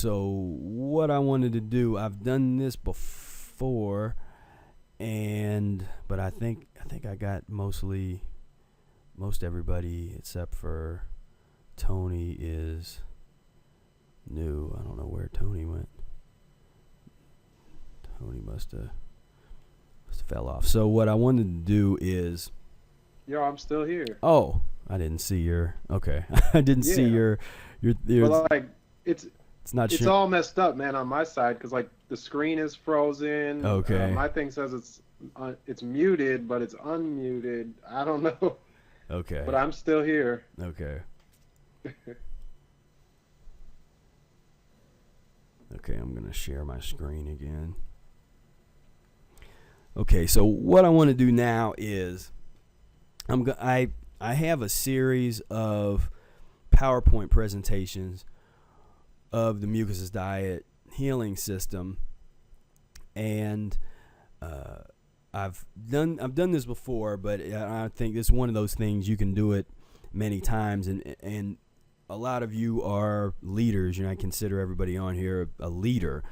So what I wanted to do, I've done this before, but I think I got most everybody except for Tony is new. I don't know where Tony went. Tony must have fell off. So what I wanted to do is, Yo, I'm still here. oh, I didn't see your. Okay, I didn't see your. But like it's not. It's all messed up, man, on my side because like the screen is frozen. Okay. My thing says it's muted, but it's unmuted. I don't know. Okay. But I'm still here. Okay. Okay, I'm gonna share my screen again. Okay, so what I want to do now is I have a series of PowerPoint presentations of the Mucusless Diet Healing System, and I've done this before, but I think it's one of those things you can do it many times, and a lot of you are leaders. I consider everybody on here a leader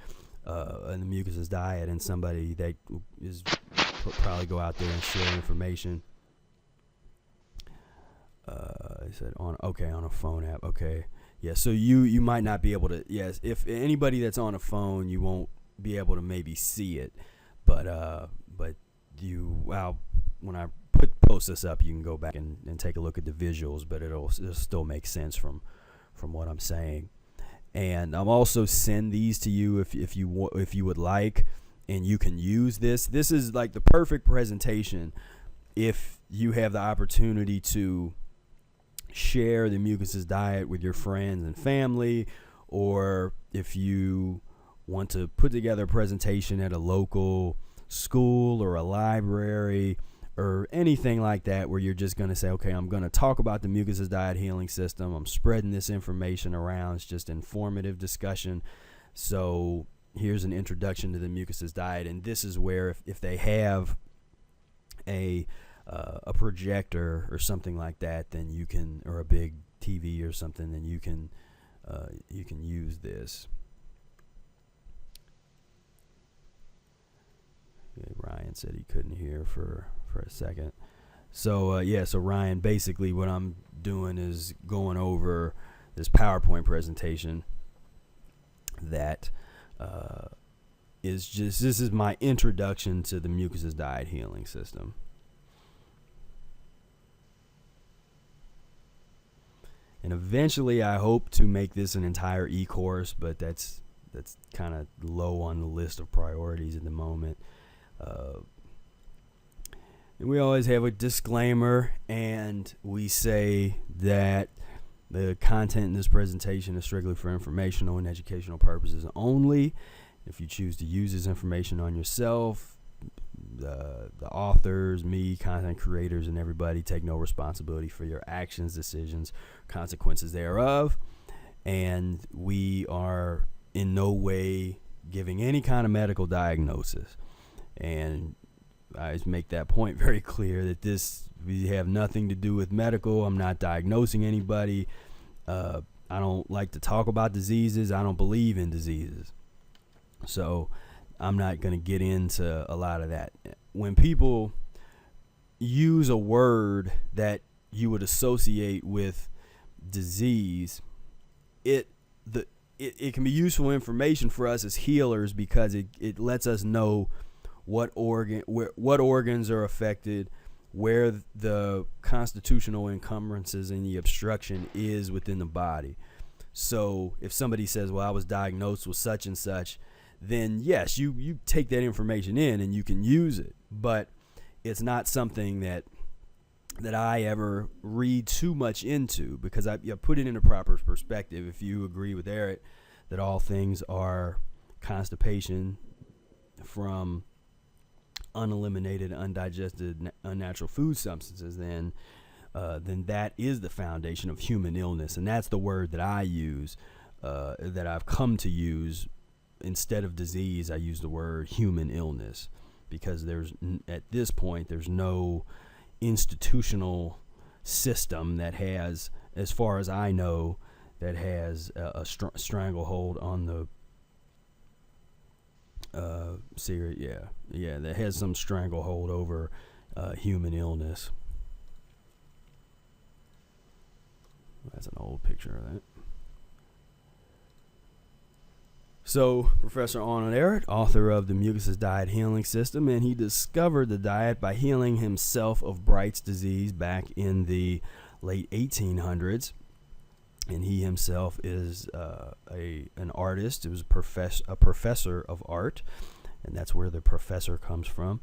in the Mucusless Diet, and somebody that is probably go out there and share information. I said on a phone app. Okay, yeah. So you might not be able to. Yes, if anybody that's on a phone, you won't be able to maybe see it, but when I post this up, you can go back and take a look at the visuals, but it'll still make sense from what I'm saying. And I'll also send these to you if you would like, and you can use this. This is like the perfect presentation if you have the opportunity to share the Mucusless Diet with your friends and family, or if you want to put together a presentation at a local school or a library or anything like that, where you're just going to say, okay, I'm going to talk about the Mucusless Diet Healing System. I'm spreading this information around. It's just informative discussion. So here's an introduction to the Mucusless Diet, and this is where if they have a projector or something like that, then you can, or a big TV or something, then you can use this. Okay, Ryan said he couldn't hear for a second. So so Ryan, basically what I'm doing is going over this PowerPoint presentation that this is my introduction to the Mucusless Diet Healing System. And eventually I hope to make this an entire e-course, but that's kind of low on the list of priorities at the moment. And we always have a disclaimer, and we say that the content in this presentation is strictly for informational and educational purposes only. If you choose to use this information on yourself, the authors, me, content creators, and everybody take no responsibility for your actions, decisions, consequences thereof. And we are in no way giving any kind of medical diagnosis. And I just make that point very clear that we have nothing to do with medical. I'm not diagnosing anybody. I don't like to talk about diseases. I don't believe in diseases. So I'm not going to get into a lot of that. When people use a word that you would associate with disease, it can be useful information for us as healers, because it lets us know what organs are affected, where the constitutional encumbrances and the obstruction is within the body. So if somebody says, well, I was diagnosed with such and such, then yes, you take that information in and you can use it. But it's not something that I ever read too much into, because I put it in a proper perspective. If you agree with Ehret that all things are constipation from uneliminated, undigested, unnatural food substances, then that is the foundation of human illness. And that's the word that I use, that I've come to use. Instead of disease, I use the word human illness, because at this point, there's no institutional system that has, as far as I know, that has a stranglehold on the that has some stranglehold over human illness. That's an old picture of that. So, Professor Arnold Ehret, author of the Mucusless Diet Healing System, and he discovered the diet by healing himself of Bright's disease back in the late 1800s. And he himself is an artist. He was a professor of art, and that's where the professor comes from.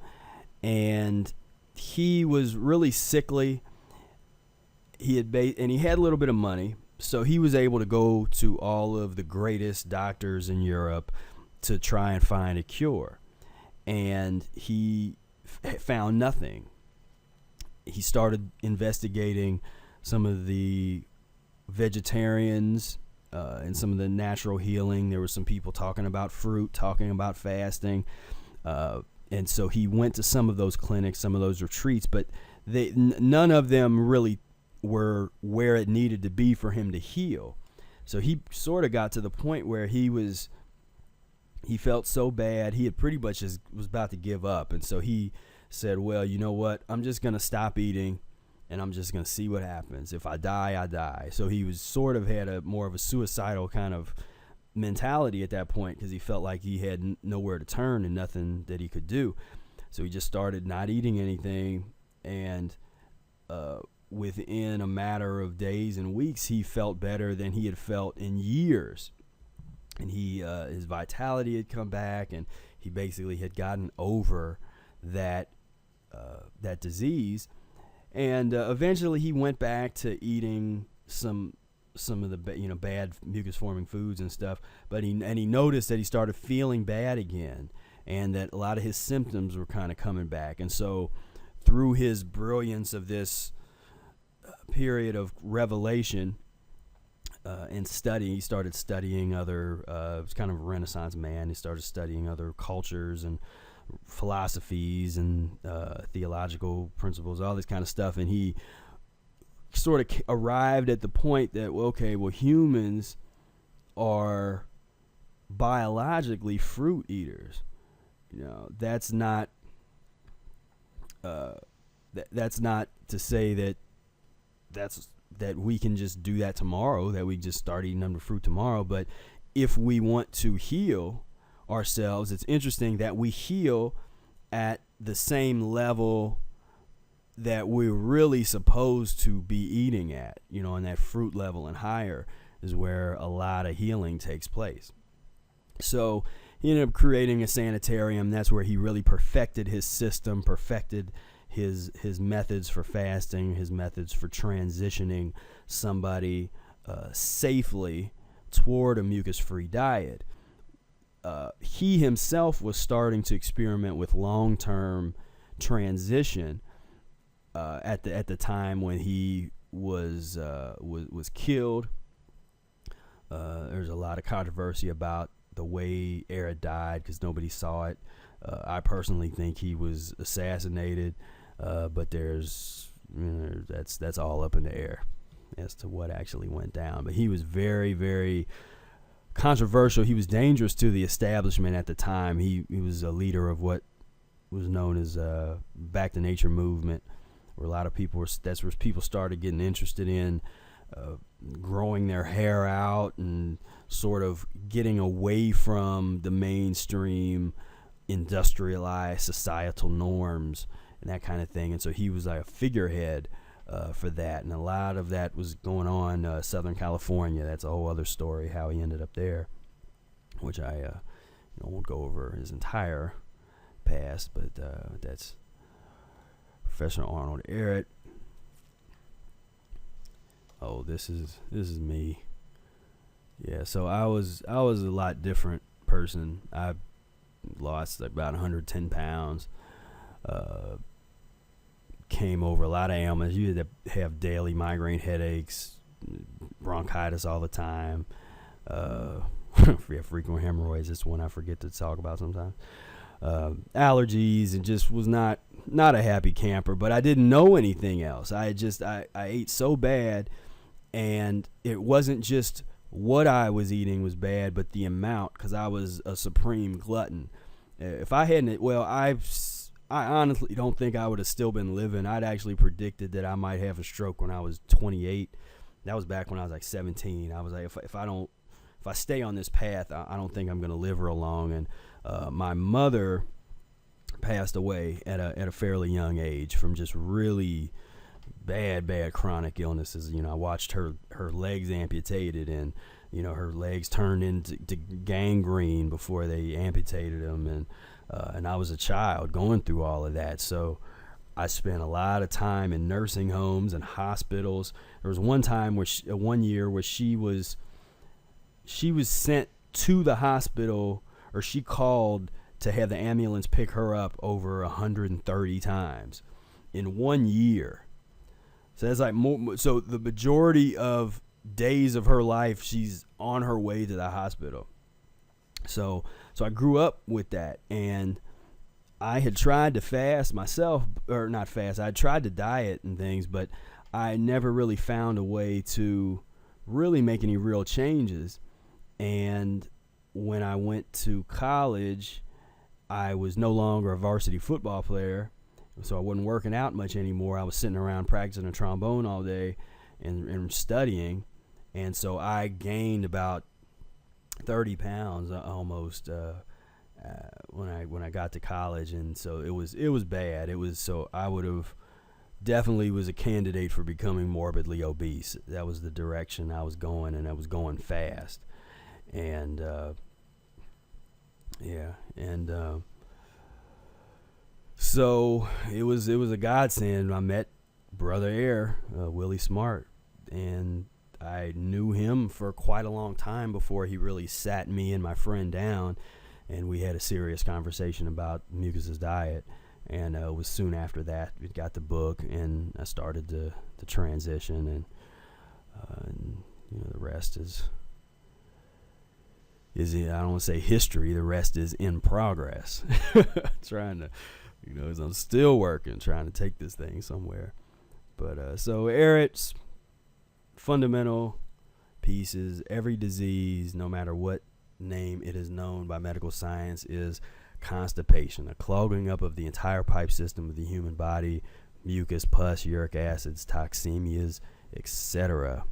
And he was really sickly. He had and he had a little bit of money, so he was able to go to all of the greatest doctors in Europe to try and find a cure. And he found nothing. He started investigating some of the vegetarians and some of the natural healing. There were some people talking about fruit, talking about fasting. And so he went to some of those clinics, some of those retreats, but none of them really were where it needed to be for him to heal. So he sort of got to the point where he felt so bad, he had pretty much was about to give up. And so he said, well, you know what, I'm just going to stop eating and I'm just going to see what happens. If I die, I die. So he was sort of had a more of a suicidal kind of mentality at that point, because he felt like he had nowhere to turn and nothing that he could do. So he just started not eating anything, and within a matter of days and weeks, he felt better than he had felt in years. And his vitality had come back, and he basically had gotten over that disease. And eventually, he went back to eating some of the bad mucus forming foods and stuff. But he noticed that he started feeling bad again, and that a lot of his symptoms were kind of coming back. And so, through his brilliance of this period of revelation and study, he started studying other. Was kind of a Renaissance man. He started studying other cultures and philosophies and theological principles, all this kind of stuff. And he sort of arrived at the point that, humans are biologically fruit eaters. That's not that's not to say that we can just do that tomorrow, that we just start eating the fruit tomorrow. But if we want to heal ourselves, it's interesting that we heal at the same level that we're really supposed to be eating at, and that fruit level and higher is where a lot of healing takes place. So he ended up creating a sanitarium. That's where he really perfected his system, perfected his methods for fasting, his methods for transitioning somebody safely toward a mucus-free diet. He himself was starting to experiment with long-term transition at the time when he was killed. There's a lot of controversy about the way Ehret died, because nobody saw it. I personally think he was assassinated, but that's all up in the air as to what actually went down. But he was very, very controversial. He was dangerous to the establishment at the time. He was a leader of what was known as Back to Nature movement, where a lot of people that's where people started getting interested in growing their hair out and sort of getting away from the mainstream industrialized societal norms and that kind of thing. And so he was like a figurehead for that, and a lot of that was going on Southern California. That's a whole other story, how he ended up there, which I won't go over his entire past, but that's Professor Arnold Ehret. Oh, this is me. Yeah, so I was a lot different person. I lost about 110 pounds. Came over a lot of ailments. You had to have daily migraine headaches, bronchitis all the time. Frequent hemorrhoids. It's one I forget to talk about sometimes. Allergies, and just was not a happy camper. But I didn't know anything else. I ate so bad, And it wasn't just what I was eating was bad, but the amount, because I was a supreme glutton. If I hadn't, well, I honestly don't think I would have still been living. I'd actually predicted that I might have a stroke when I was 28. That was back when I was like 17. I was like, if I stay on this path, I don't think I'm going to live real long. And my mother passed away at a fairly young age from just really bad chronic illnesses. I watched her legs amputated, and her legs turned into gangrene before they amputated them, and I was a child going through all of that. So I spent a lot of time in nursing homes and hospitals. There was one time one year where she was sent to the hospital, or she called to have the ambulance pick her up over 130 times in 1 year. So that's like more. So the majority of days of her life, she's on her way to the hospital. So I grew up with that, and I had tried to fast myself, or not fast. I tried to diet and things, but I never really found a way to really make any real changes. And when I went to college, I was no longer a varsity football player. So I wasn't working out much anymore. I was sitting around practicing a trombone all day and studying. And so I gained about 30 pounds almost when I got to college. And so it was bad. So I would have definitely was a candidate for becoming morbidly obese. That was the direction I was going, and I was going fast. And so it was a godsend. I met Brother Air, Willie Smart, and I knew him for quite a long time before he really sat me and my friend down, and we had a serious conversation about Mucusless Diet. And it was soon after that we got the book, and I started the transition, and the rest is I don't want to say history. The rest is in progress. Trying to, I'm still working, trying to take this thing somewhere. But so Ehret's fundamental pieces, every disease, no matter what name it is known by medical science, is constipation, a clogging up of the entire pipe system of the human body, mucus, pus, uric acids, toxemias, etc.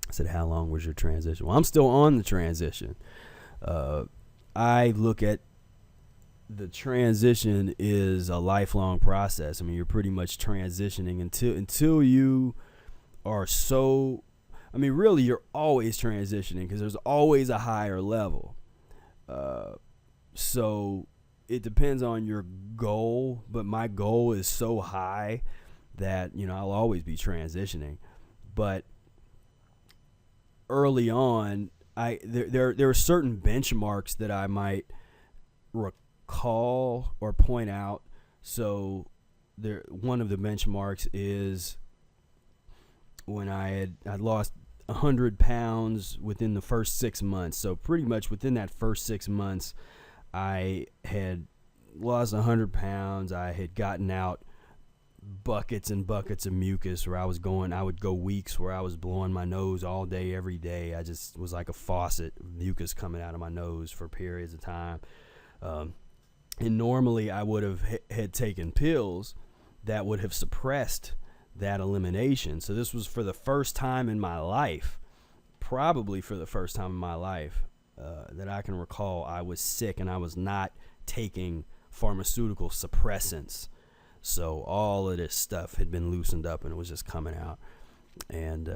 I said, how long was your transition? Well, I'm still on the transition. I look at the transition is a lifelong process. I mean, you're pretty much transitioning until you are so, really you're always transitioning, because there's always a higher level. So it depends on your goal, but my goal is so high that, I'll always be transitioning. But early on, there are certain benchmarks that I might recall or point out. So one of the benchmarks is when I lost 100 pounds within the first 6 months. So pretty much within that first 6 months, I had lost 100 pounds. I had gotten out buckets and buckets of mucus where I would go weeks where I was blowing my nose all day, every day. I just was like a faucet of mucus coming out of my nose for periods of time. And normally I would have had taken pills that would have suppressed that elimination. So this was for the first time in my life, probably for the first time in my life, that I can recall, I was sick and I was not taking pharmaceutical suppressants. So all of this stuff had been loosened up and it was just coming out. And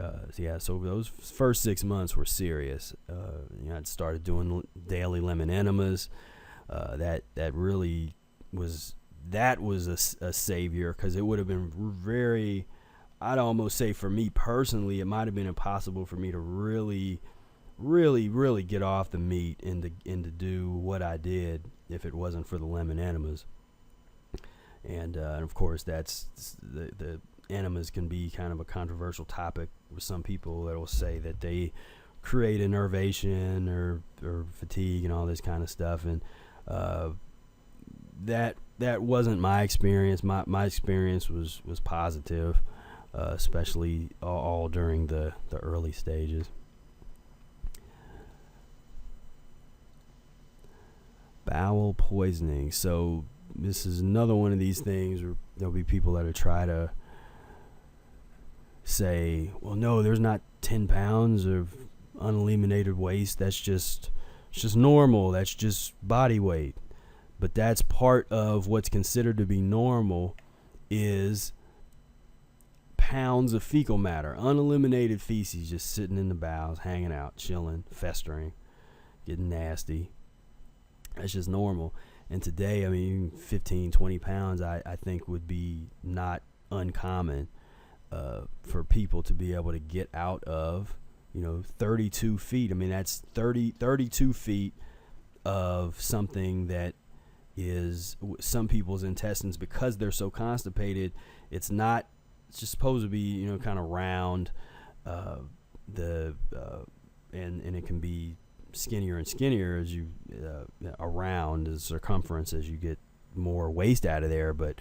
so those first 6 months were serious. I'd started doing daily lemon enemas. That really was a savior, because it would have been very, I'd almost say for me personally, it might have been impossible for me to really get off the meat and to do what I did if it wasn't for the lemon enemas. And of course, that's the enemas can be kind of a controversial topic with some people that will say that they create innervation or fatigue and all this kind of stuff. And that wasn't my experience. My experience was positive. especially all during the early stages. Bowel poisoning. So this is another one of these things where there'll be people that will try to say, well, no, there's not 10 pounds of uneliminated waste. It's just normal. That's just body weight. But that's part of what's considered to be normal is pounds of fecal matter, uneliminated feces just sitting in the bowels, hanging out, chilling, festering, getting nasty. That's just normal. And today, I mean, 15, 20 pounds, I think would be not uncommon for people to be able to get out of, 32 feet. I mean, that's 32 feet of something that is some people's intestines, because they're so constipated. It's just supposed to be, kind of round, and it can be skinnier and skinnier as you around the circumference as you get more waste out of there. But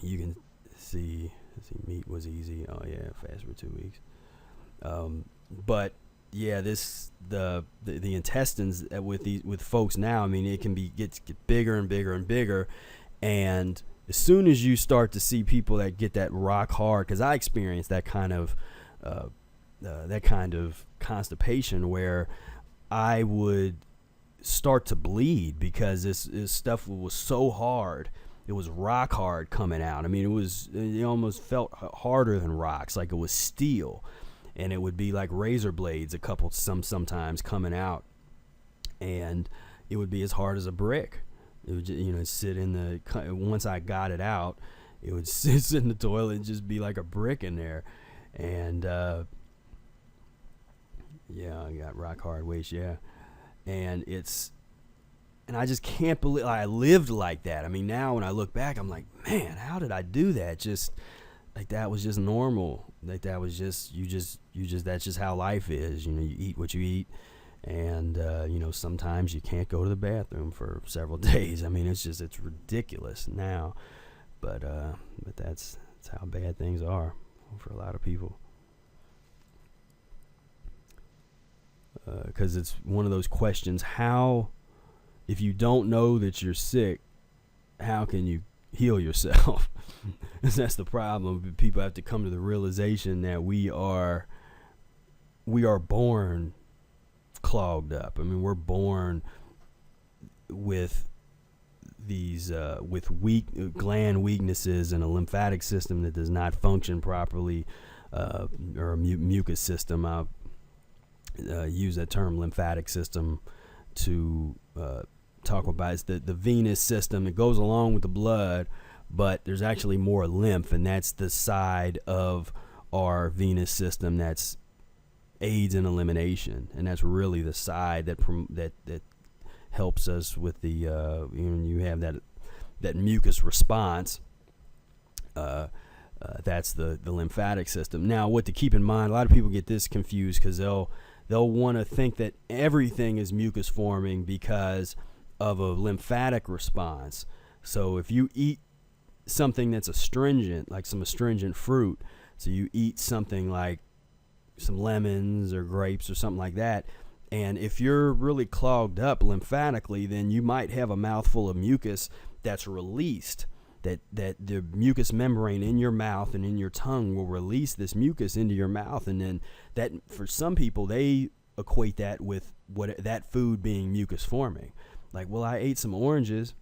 you can see meat was easy. Oh yeah, fast for 2 weeks. But yeah, the intestines with folks now, I mean, it can get bigger and bigger and bigger. And as soon as you start to see people that get that rock hard, because I experienced that kind of constipation where I would start to bleed because this stuff was so hard. It was rock hard coming out. I mean, it almost felt harder than rocks, like it was steel, and it would be like razor blades sometimes coming out, and it would be as hard as a brick. It would just, sit in once I got it out, it would sit in the toilet and just be like a brick in there. And yeah, I got rock hard waste, yeah. And I just can't believe I lived like that. I mean, now when I look back, I'm like, man, how did I do that? Just like that was just normal. Like that was just that's just how life is. You eat what you eat, and sometimes you can't go to the bathroom for several days. I mean, it's ridiculous now, but that's how bad things are for a lot of people. Because it's one of those questions: how, if you don't know that you're sick, how can you heal yourself? That's the problem. People have to come to the realization that we are born clogged up. I mean, we're born with these with weak gland weaknesses and a lymphatic system that does not function properly, or a mucus system. I'll use that term lymphatic system to talk about. It's the venous system. It goes along with the blood, but there's actually more lymph, and that's the side of our venous system that's aids in elimination, and that's really the side that helps us with the you have that mucus response. That's the lymphatic system. Now, what to keep in mind, a lot of people get this confused because they'll want to think that everything is mucus forming because of a lymphatic response. So if you eat something that's astringent, like some astringent fruit, so you eat something like some lemons or grapes or something like that, and if you're really clogged up lymphatically, then you might have a mouthful of mucus that's released. That the mucous membrane in your mouth and in your tongue will release this mucus into your mouth, and then that, for some people, they equate that with that food being mucus forming. Like, well, I ate some oranges,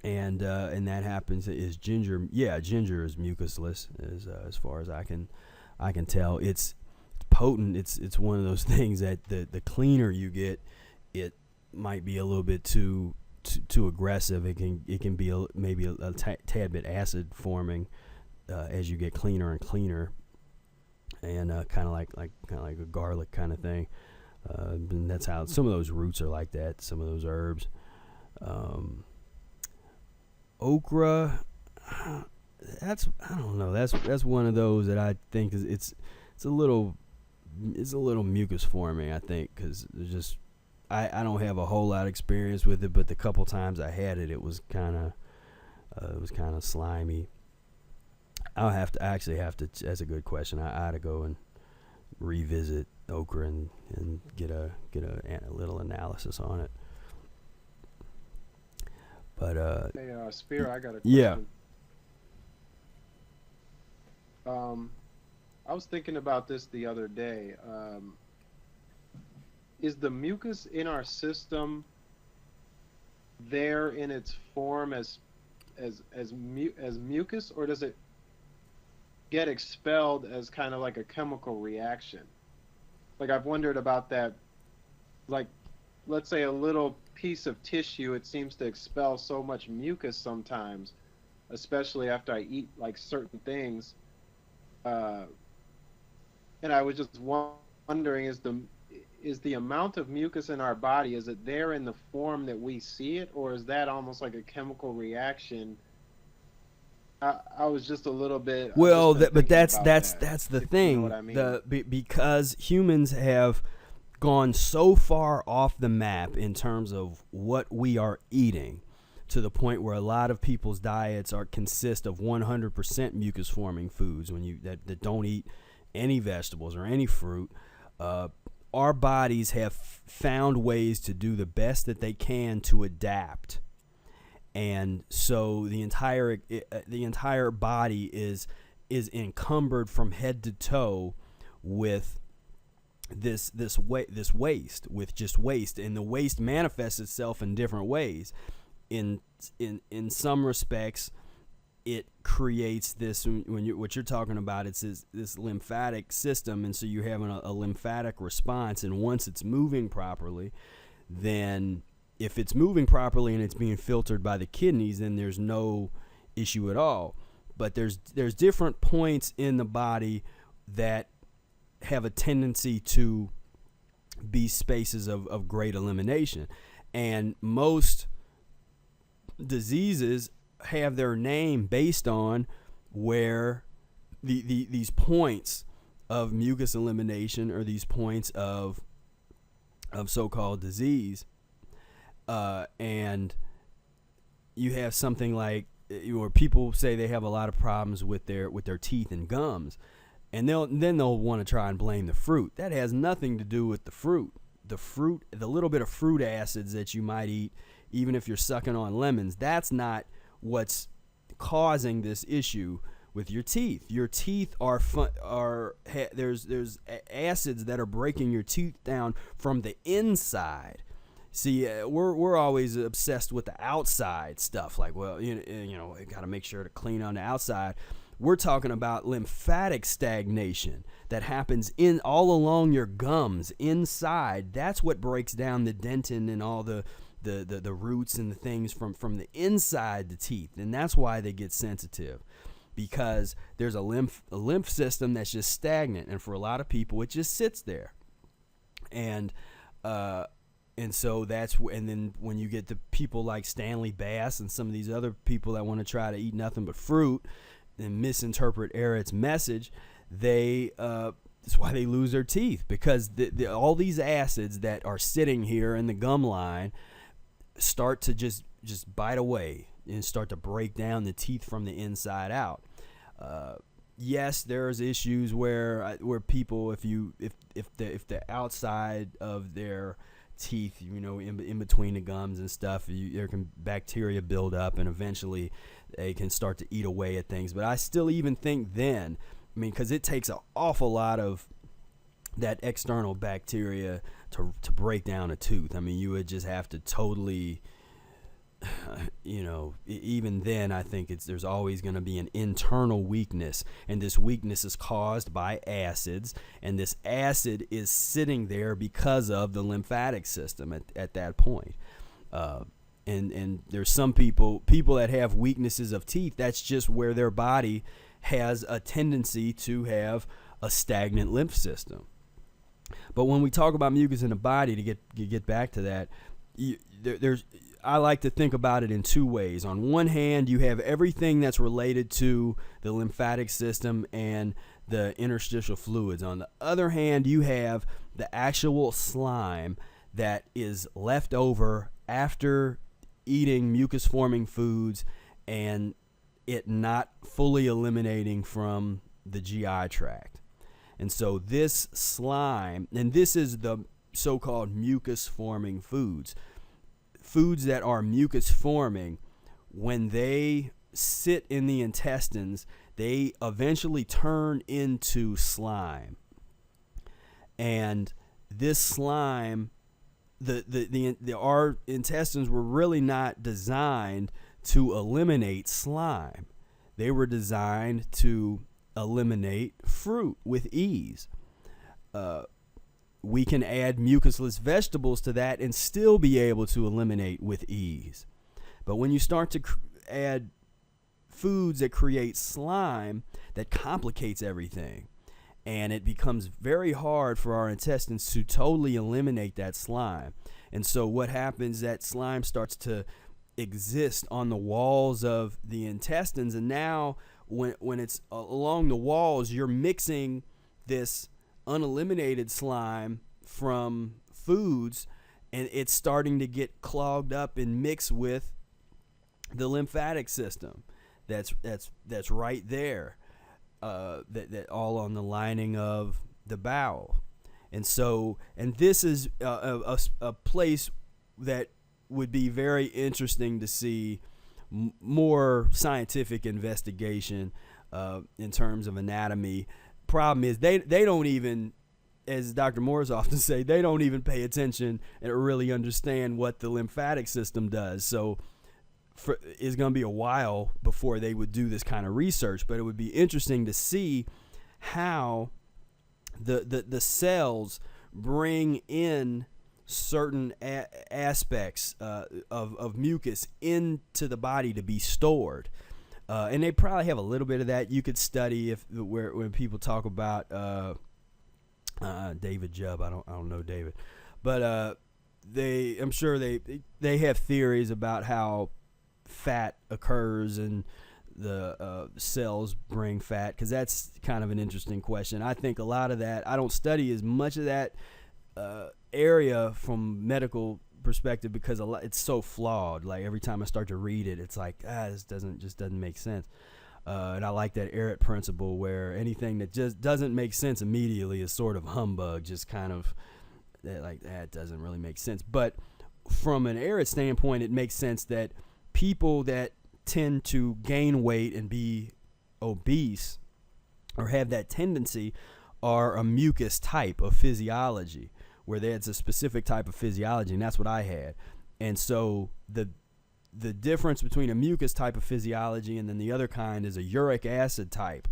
and that happens. Is ginger? Yeah, ginger is mucusless, as far as I can tell. It's potent. It's one of those things that the cleaner you get, it might be a little bit too aggressive. It can be maybe a tad bit acid forming as you get cleaner and cleaner, and kind of like a garlic kind of thing. And that's how some of those roots are like that. Some of those herbs, okra. I don't know. That's one of those that I think it's a little mucus forming. I think because there's just. I don't have a whole lot of experience with it, but the couple times I had it, it was kind of slimy. I actually have to. That's a good question. I ought to go and revisit okra and get a little analysis on it. But Hey, Spira, I got a yeah. question. I was thinking about this the other day. Is the mucus in our system there in its form as mucus, or does it get expelled as kind of like a chemical reaction? Like, I've wondered about that. Like, let's say a little piece of tissue, it seems to expel so much mucus sometimes, especially after I eat like certain things. And I was just wondering, is the amount of mucus in our body, is it there in the form that we see it, or is that almost like a chemical reaction? I was just a little bit. I've Well, just been but thinking about that's that, the if you know what thing. I mean. Because humans have gone so far off the map in terms of what we are eating, to the point where a lot of people's diets consist of 100% mucus forming foods that don't eat any vegetables or any fruit. Our bodies have found ways to do the best that they can to adapt, and so the entire body is encumbered from head to toe with this waste, and the waste manifests itself in different ways. In some respects, it creates this, what you're talking about, it's this lymphatic system, and so you're having a lymphatic response, and once it's moving properly, then if it's moving properly and it's being filtered by the kidneys, then there's no issue at all. But there's different points in the body that have a tendency to be spaces of great elimination, and most diseases have their name based on where these points of mucus elimination, or these points of so-called disease, and you have something like, where people say they have a lot of problems with their teeth and gums, and they'll want to try and blame the fruit. That has nothing to do with the fruit. The little bit of fruit acids that you might eat, even if you're sucking on lemons, that's not what's causing this issue with your teeth. Your teeth there's acids that are breaking your teeth down from the inside. See, we're always obsessed with the outside stuff. Like, well, you got to make sure to clean on the outside. We're talking about lymphatic stagnation that happens all along your gums inside. That's what breaks down the dentin and all the roots and the things from the inside the teeth, and that's why they get sensitive, because there's a lymph system that's just stagnant, and for a lot of people it just sits there, and so and then when you get the people like Stanley Bass and some of these other people that want to try to eat nothing but fruit and misinterpret Ehret's message, that's why they lose their teeth, because all these acids that are sitting here in the gum line start to just bite away and start to break down the teeth from the inside out. Yes, there's issues where people, if the outside of their teeth, in between the gums and stuff, there can bacteria build up, and eventually they can start to eat away at things. But I still even think then, because it takes an awful lot of that external bacteria to break down a tooth. You would just have to totally, even then, I think there's always going to be an internal weakness, and this weakness is caused by acids, and this acid is sitting there because of the lymphatic system at that point. And there's some people that have weaknesses of teeth. That's just where their body has a tendency to have a stagnant lymph system. But when we talk about mucus in the body, to get back to that, I like to think about it in two ways. On one hand, you have everything that's related to the lymphatic system and the interstitial fluids. On the other hand, you have the actual slime that is left over after eating mucus-forming foods and it not fully eliminating from the GI tract. And so this slime, and this is the so-called mucus-forming foods. Foods that are mucus-forming, when they sit in the intestines, they eventually turn into slime. And this slime, our intestines were really not designed to eliminate slime. They were designed to eliminate fruit with ease. We can add mucusless vegetables to that and still be able to eliminate with ease. But when you start to add foods that create slime, that complicates everything. And it becomes very hard for our intestines to totally eliminate that slime. And so what happens, that slime starts to exist on the walls of the intestines. And now when it's along the walls, you're mixing this uneliminated slime from foods, and it's starting to get clogged up and mixed with the lymphatic system that's right there, that all on the lining of the bowel. And this is a place that would be very interesting to see more scientific investigation in terms of anatomy. Problem is they don't even, as Dr. Morris often say, they don't even pay attention and really understand what the lymphatic system does. So it's going to be a while before they would do this kind of research, but it would be interesting to see how the cells bring in certain aspects of mucus into the body to be stored. And they probably have a little bit of that. You could study when people talk about David Jubb. I don't know David, but I'm sure they have theories about how fat occurs and the cells bring fat, because that's kind of an interesting question. I think a lot of that, I don't study as much of that area from medical perspective because it's so flawed. Like every time I start to read it, it's like this doesn't make sense. And I like that Ehret principle, where anything that just doesn't make sense immediately is sort of humbug, just kind of that doesn't really make sense. But from an Ehret standpoint, it makes sense that people that tend to gain weight and be obese or have that tendency are a mucus type of physiology, where there's a specific type of physiology, and that's what I had. And so the difference between a mucus type of physiology and then the other kind is a uric acid type,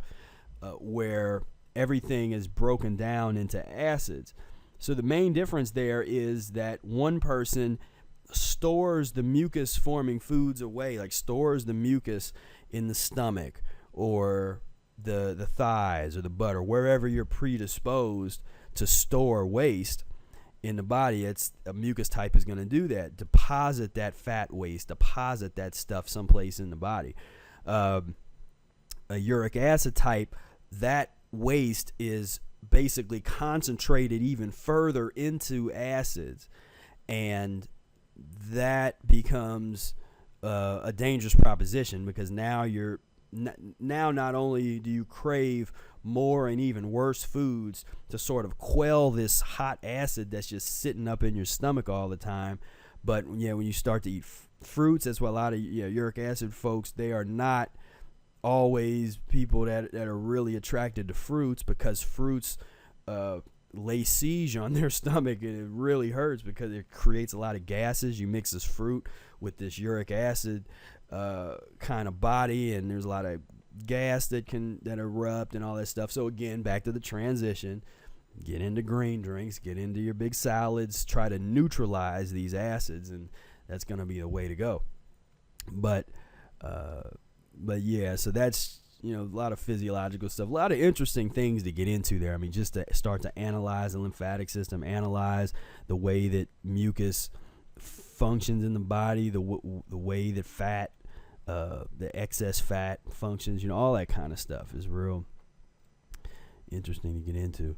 where everything is broken down into acids. So the main difference there is that one person stores the mucus forming foods away, like stores the mucus in the stomach or the thighs or the butt or wherever you're predisposed to store waste in the body. It's a mucus type is going to do that, deposit that fat waste, deposit that stuff someplace in the body. A uric acid type, that waste is basically concentrated even further into acids, and that becomes a dangerous proposition, because now not only do you crave more and even worse foods to sort of quell this hot acid that's just sitting up in your stomach all the time, but when you start to eat fruits, that's why a lot of uric acid folks, they are not always people that are really attracted to fruits, because fruits lay siege on their stomach, and it really hurts because it creates a lot of gases. You mix this fruit with this uric acid kind of body, and there's a lot of gas that erupt and all that stuff. So again, back to the transition, get into green drinks, get into your big salads, try to neutralize these acids, and that's going to be the way to go. But yeah, so that's a lot of physiological stuff, a lot of interesting things to get into there. I mean, just to start to analyze the lymphatic system, analyze the way that mucus functions in the body, the way that fat, the excess fat functions, all that kind of stuff is real interesting to get into.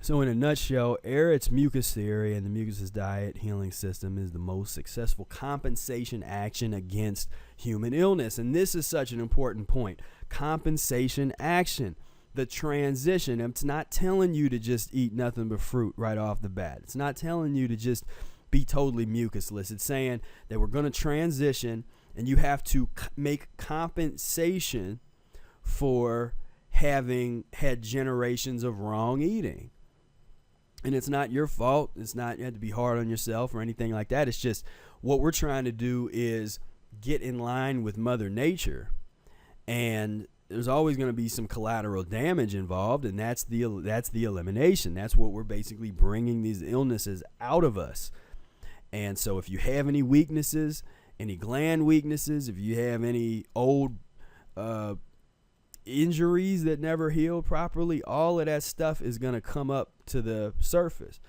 So in a nutshell, Ehret's mucus theory and the Mucusless Diet Healing System is the most successful compensation action against human illness. And this is such an important point. Compensation action. The transition. It's not telling you to just eat nothing but fruit right off the bat. It's not telling you to just be totally mucusless. It's saying that we're going to transition and you have to make compensation for having had generations of wrong eating. And it's not your fault. It's not, you have to be hard on yourself or anything like that. It's just what we're trying to do is get in line with Mother Nature. And there's always going to be some collateral damage involved, and that's the elimination. That's what we're basically bringing these illnesses out of us. And so if you have any weaknesses, any gland weaknesses, if you have any old injuries that never healed properly, all of that stuff is going to come up to the surface.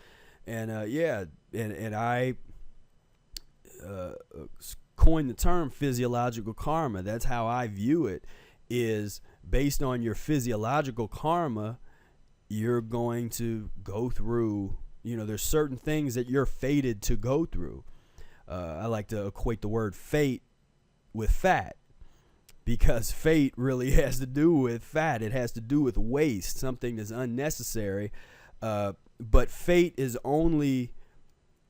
And and I coined the term physiological karma. That's how I view it, is based on your physiological karma, you're going to go through, there's certain things that you're fated to go through. I like to equate the word fate with fat, because fate really has to do with fat. It has to do with waste, something that's unnecessary. But fate is only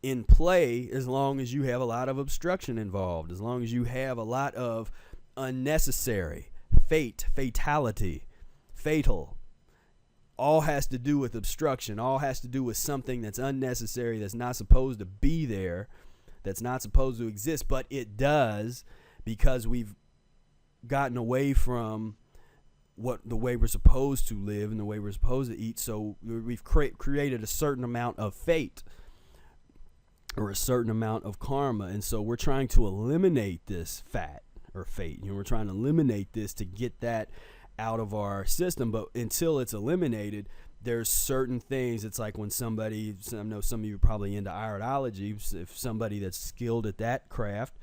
in play as long as you have a lot of obstruction involved, as long as you have a lot of unnecessary fatality, fatal. All has to do with obstruction. All has to do with something that's unnecessary, that's not supposed to be there, that's not supposed to exist, but it does, because we've gotten away from the way we're supposed to live and the way we're supposed to eat. So we've created a certain amount of fate or a certain amount of karma. And so we're trying to eliminate this fat or fate. We're trying to eliminate this to get that out of our system. But until it's eliminated, there's certain things. It's like when I know some of you are probably into iridology. If somebody that's skilled at that craft,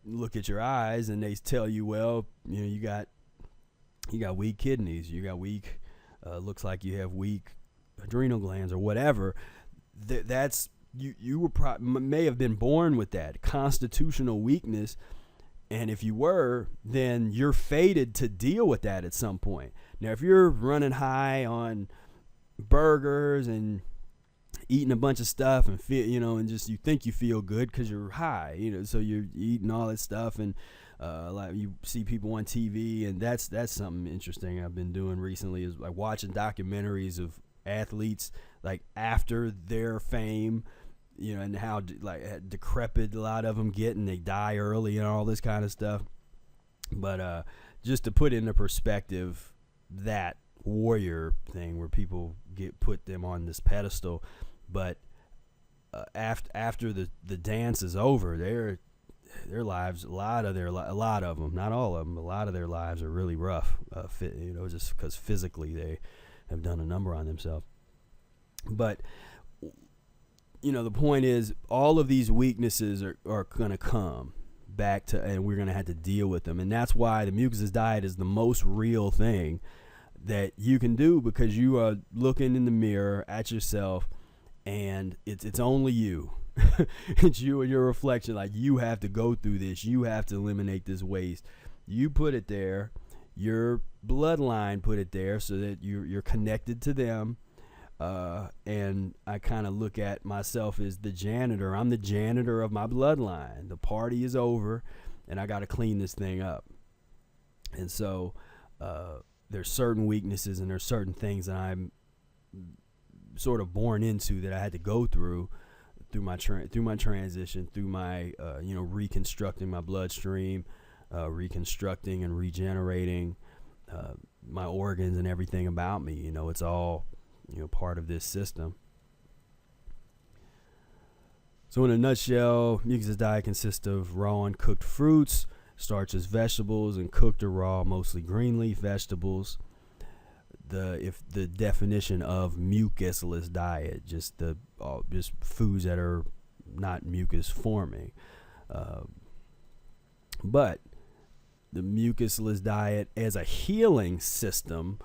look at your eyes and they tell you, well, you got weak kidneys, you got weak, looks like you have weak adrenal glands or whatever. That's you may have been born with that constitutional weakness, and if you were, then you're fated to deal with that at some point. Now, if you're running high on burgers and eating a bunch of stuff and feel, and just you think you feel good because you're high, so you're eating all that stuff, and like you see people on TV, and that's something interesting I've been doing recently, is like watching documentaries of athletes like after their fame, and how like decrepit a lot of them get, and they die early and all this kind of stuff. But just to put into perspective that warrior thing where people put them on this pedestal, but after the dance is over, their lives, a lot of them, not all of them, a lot of their lives are really rough, just because physically they have done a number on themselves. But the point is, all of these weaknesses are going to come back to, and we're going to have to deal with them. And that's why the Mucusless diet is the most real thing that you can do, because you are looking in the mirror at yourself, and it's only you. It's you and your reflection. Like, you have to go through this. You have to eliminate this waste. You put it there. Your bloodline put it there so that you're connected to them. And I kind of look at myself as the janitor. I'm the janitor of my bloodline. The party is over, and I got to clean this thing up. And so there's certain weaknesses and there's certain things that I'm sort of born into that I had to go through my transition, through my reconstructing my bloodstream, reconstructing and regenerating my organs and everything about me. It's all part of this system. So in a nutshell, Mucusless diet consists of raw and cooked fruits, starches, vegetables, and cooked or raw, mostly green leaf vegetables. The definition of mucusless diet, just foods that are not mucus forming. But the mucusless diet as a healing system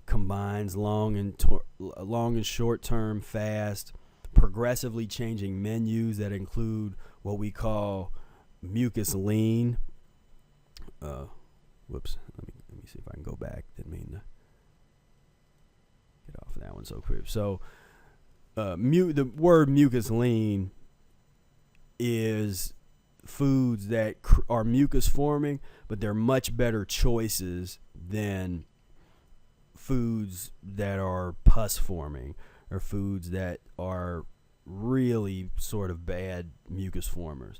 combines long and short-term fast, progressively changing menus that include what we call mucus lean. Whoops. Let me see if I can go back. Didn't mean to get off of that one so quick. So, the word mucus lean is foods that are mucus forming, but they're much better choices than foods that are pus forming, or foods that are really sort of bad mucus formers,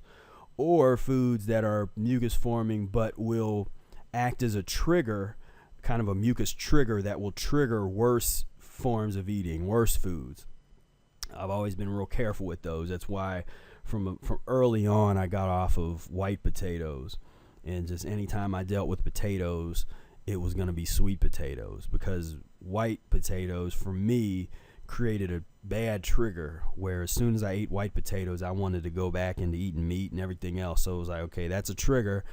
or foods that are mucus forming but will act as a trigger, kind of a mucus trigger that will trigger worse forms of eating, worse foods. I've always been real careful with those. That's why from early on I got off of white potatoes, and just anytime I dealt with potatoes, it was going to be sweet potatoes, because white potatoes for me created a bad trigger where as soon as I ate white potatoes, I wanted to go back into eating meat and everything else. So it was like, okay, that's a trigger.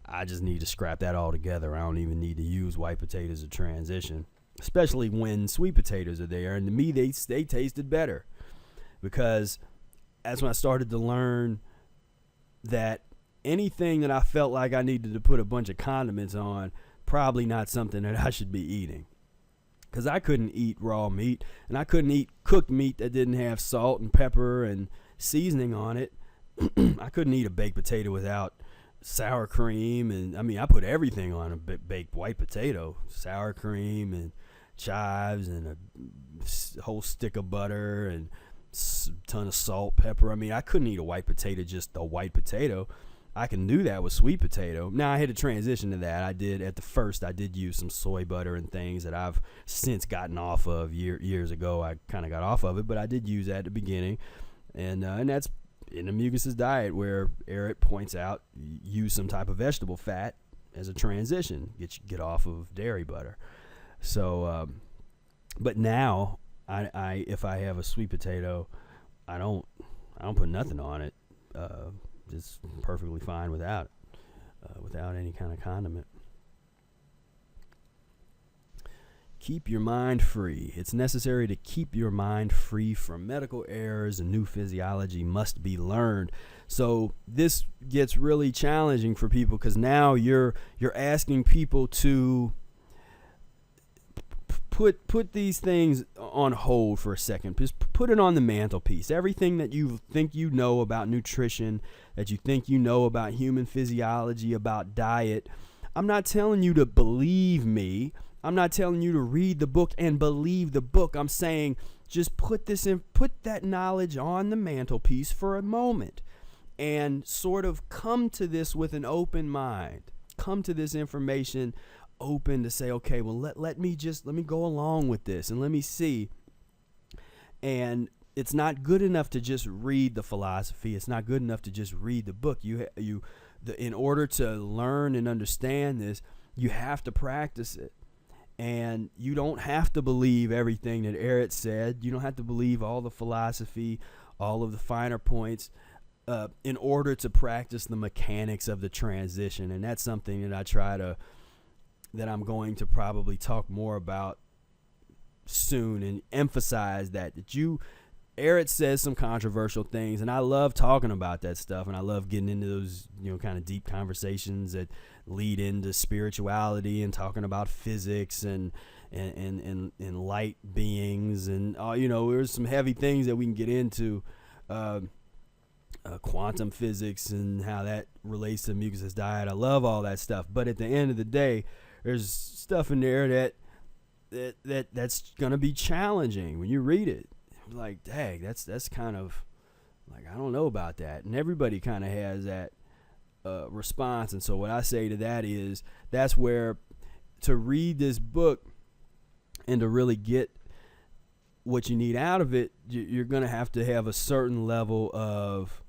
I just need to scrap that all together. I don't even need to use white potatoes as a transition, especially when sweet potatoes are there. And to me, they tasted better, because that's when I started to learn that anything that I felt like I needed to put a bunch of condiments on, probably not something that I should be eating. Because I couldn't eat raw meat, and I couldn't eat cooked meat that didn't have salt and pepper and seasoning on it. I couldn't eat a baked potato without sour cream, and I mean, I put everything on a baked white potato: sour cream and chives and a whole stick of butter and a ton of salt, pepper. I mean, I couldn't eat a white potato, just a white potato. I can do that with sweet potato. Now, I had to transition to that. I did use some soy butter and things that I've since gotten off of years ago. I kind of got off of it, but I did use that at the beginning. And that's in the Mucusless diet, where Ehret points out, use some type of vegetable fat as a transition. Get off of dairy butter. So, but now, if I have a sweet potato, I don't put nothing on it. It's perfectly fine without any kind of condiment. Keep your mind free. It's necessary to keep your mind free from medical errors, and new physiology must be learned. So this gets really challenging for people, because now you're asking people to put these things on hold for a second. Just put it on the mantelpiece. Everything that you think you know about nutrition, that you think you know about human physiology, about diet, I'm not telling you to believe me. I'm not telling you to read the book and believe the book. I'm saying just put that knowledge on the mantelpiece for a moment, and sort of come to this with an open mind. Come to this information open to say, okay, well, let me go along with this and let me see. And it's not good enough to just read the philosophy. It's not good enough to just read the book. In order to learn and understand this, you have to practice it. And you don't have to believe everything that Ehret said. You don't have to believe all the philosophy, all of the finer points, in order to practice the mechanics of the transition. And that's something that I'm going to probably talk more about soon, and emphasize that Ehret says some controversial things, and I love talking about that stuff, and I love getting into those, kind of deep conversations that lead into spirituality and talking about physics and light beings, and there's some heavy things that we can get into, quantum physics and how that relates to Mucusless diet. I love all that stuff, but at the end of the day, there's stuff in there that's gonna be challenging when you read it. Like, dang, that's kind of like, I don't know about that. And everybody kind of has that response. And so what I say to that is, that's where, to read this book and to really get what you need out of it, you're gonna have to have a certain level of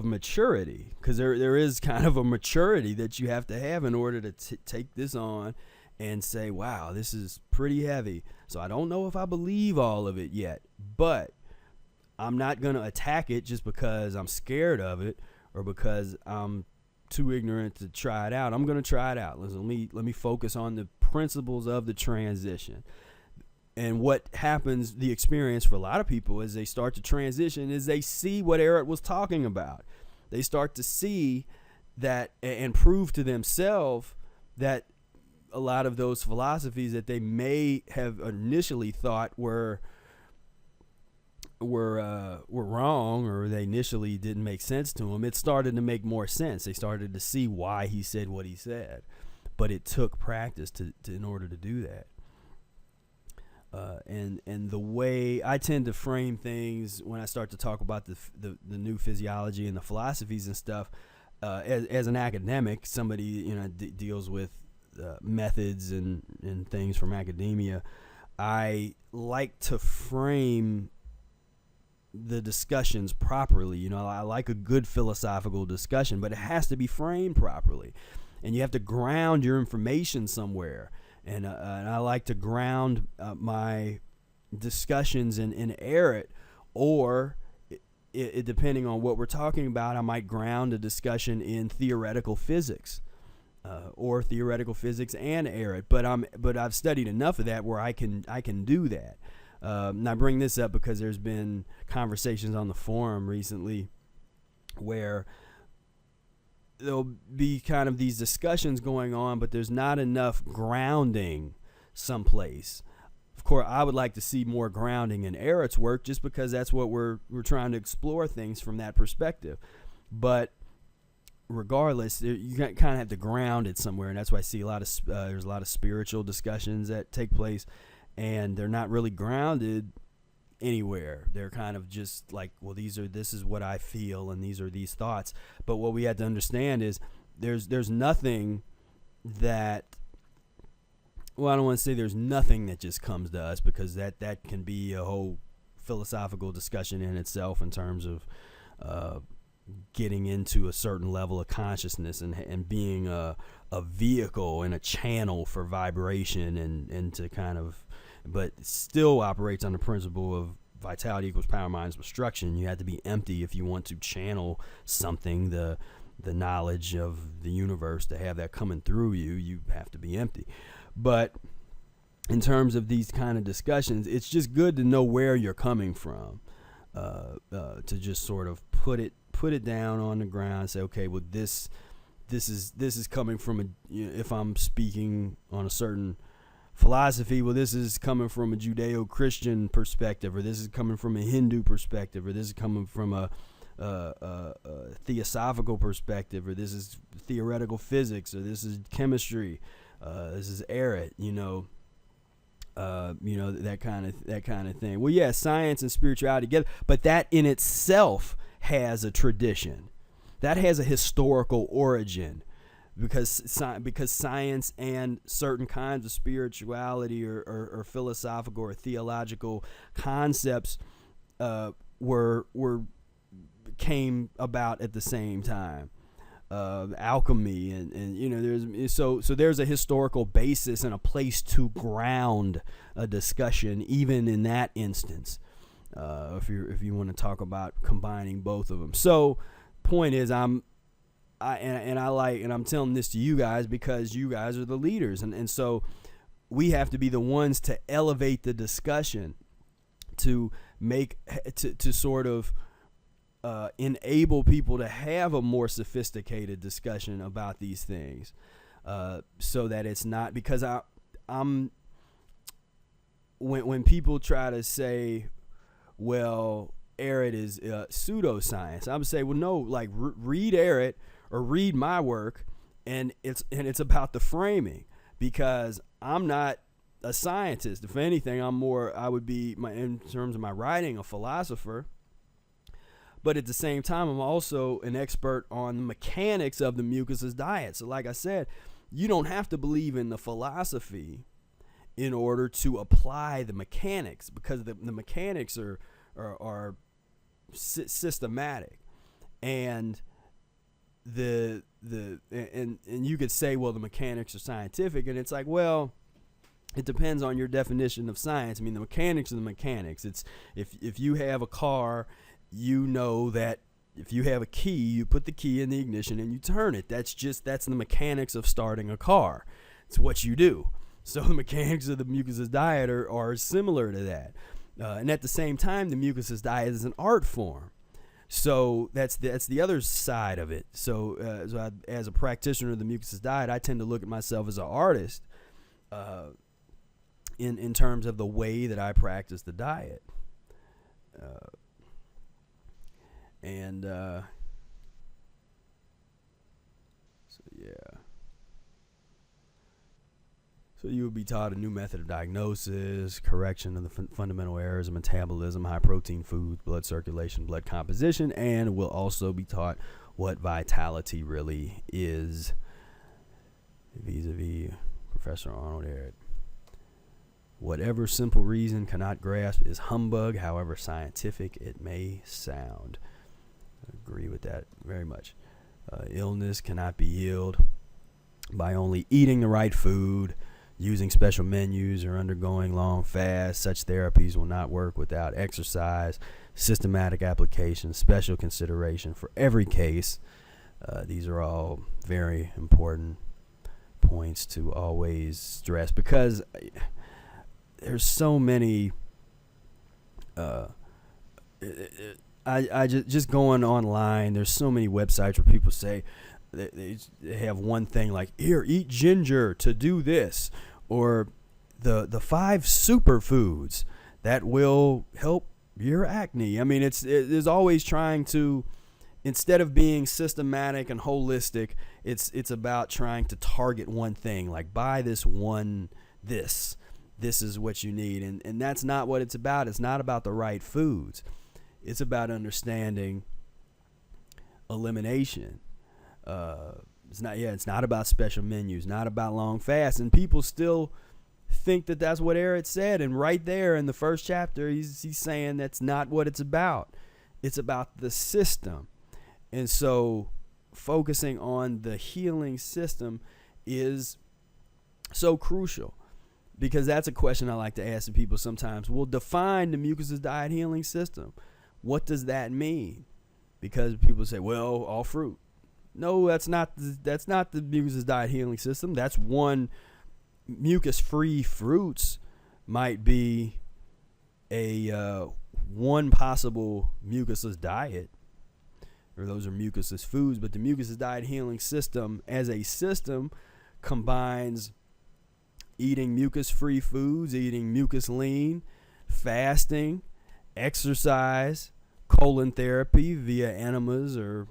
maturity, because there is kind of a maturity that you have to have in order to take this on and say, wow, this is pretty heavy. So I don't know if I believe all of it yet, but I'm not going to attack it just because I'm scared of it or because I'm too ignorant to try it out. I'm going to try it out. Let me focus on the principles of the transition. And what happens, the experience for a lot of people as they start to transition, is they see what Ehret was talking about. They start to see that and prove to themselves that a lot of those philosophies that they may have initially thought were wrong, or they initially didn't make sense to them, it started to make more sense. They started to see why he said what he said. But it took practice to in order to do that. And the way I tend to frame things when I start to talk about the new physiology and the philosophies and stuff, as an academic, somebody deals with methods and things from academia, I like to frame the discussions properly. I like a good philosophical discussion, but it has to be framed properly, and you have to ground your information somewhere. And I like to ground my discussions in Ehret, or it depending on what we're talking about, I might ground a discussion in theoretical physics, or theoretical physics and Ehret. But I've studied enough of that where I can do that. And I bring this up because there's been conversations on the forum recently where there'll be kind of these discussions going on, but there's not enough grounding someplace. Of course, I would like to see more grounding in Ehret's work, just because that's what we're trying to explore things from that perspective. But regardless, you kind of have to ground it somewhere, and that's why I see there's a lot of spiritual discussions that take place, and they're not really grounded anywhere. They're kind of just like, well, this is what I feel, and these are these thoughts. But what we have to understand is there's nothing that, well, I don't want to say there's nothing that just comes to us, because that can be a whole philosophical discussion in itself in terms of getting into a certain level of consciousness and being a vehicle and a channel for vibration and to kind of, but it still operates on the principle of vitality equals power minus obstruction. You have to be empty if you want to channel something, the knowledge of the universe, to have that coming through you have to be empty. But in terms of these kind of discussions, it's just good to know where you're coming from, to just sort of put it down on the ground and say, okay, well, this is coming from if I'm speaking on a certain philosophy, well, this is coming from a Judeo-Christian perspective, or this is coming from a Hindu perspective, or this is coming from a theosophical perspective, or this is theoretical physics, or this is chemistry, this is Ehret, that kind of thing. Well, yeah, science and spirituality together, but that in itself has a tradition, that has a historical origin. Because science and certain kinds of spirituality or philosophical or theological concepts came about at the same time. Alchemy and there's a historical basis and a place to ground a discussion, even in that instance. If you want to talk about combining both of them. So, point is, I'm telling this to you guys because you guys are the leaders, and so we have to be the ones to elevate the discussion, to sort of enable people to have a more sophisticated discussion about these things, so that it's not, because when people try to say, well, Ehret is pseudoscience, I would say, well, no, like read Ehret or read my work, and it's about the framing, because I'm not a scientist. If anything, I would be, in terms of my writing, a philosopher. But at the same time, I'm also an expert on the mechanics of the mucusless diet. So like I said, you don't have to believe in the philosophy in order to apply the mechanics, because the mechanics are systematic. And and you could say, well, the mechanics are scientific, and it's like, well, it depends on your definition of science. I mean, the mechanics are the mechanics. It's if you have a car, you know that if you have a key, you put the key in the ignition and you turn it. That's the mechanics of starting a car. It's what you do. So the mechanics of the mucusless diet are similar to that. And at the same time, the mucusless diet is an art form. So that's the other side of it. So, as a practitioner of the mucusless diet, I tend to look at myself as an artist in terms of the way that I practice the diet. So yeah. So you will be taught a new method of diagnosis, correction of the fundamental errors of metabolism, high protein foods, blood circulation, blood composition, and will also be taught what vitality really is, vis-a-vis Professor Arnold Ehret. Whatever simple reason cannot grasp is humbug, however scientific it may sound. I agree with that very much. Illness cannot be healed by only eating the right food, using special menus, or undergoing long fasts. Such therapies will not work without exercise, systematic application, special consideration for every case. These are all very important points to always stress, because there's so many I just going online, there's so many websites where people say they have one thing like, here, eat ginger to do this, or the 5 superfoods that will help your acne. I mean, it's always trying to, instead of being systematic and holistic, it's about trying to target one thing, like buy this one, this is what you need, and that's not what it's about. It's not about the right foods. It's about understanding elimination. It's not about special menus, not about long fasts. And people still think that that's what Ehret said. And right there in the first chapter, he's saying that's not what it's about. It's about the system. And so focusing on the healing system is so crucial, because that's a question I like to ask the people sometimes. We'll define the Mucusless Diet Healing System. What does that mean? Because people say, well, all fruit. No, that's not the Mucusless Diet Healing System. That's one. Mucus-free fruits might be a one possible mucusless diet, or those are mucusless foods. But the Mucusless Diet Healing System as a system combines eating mucus-free foods, eating mucus lean, fasting, exercise, colon therapy via enemas or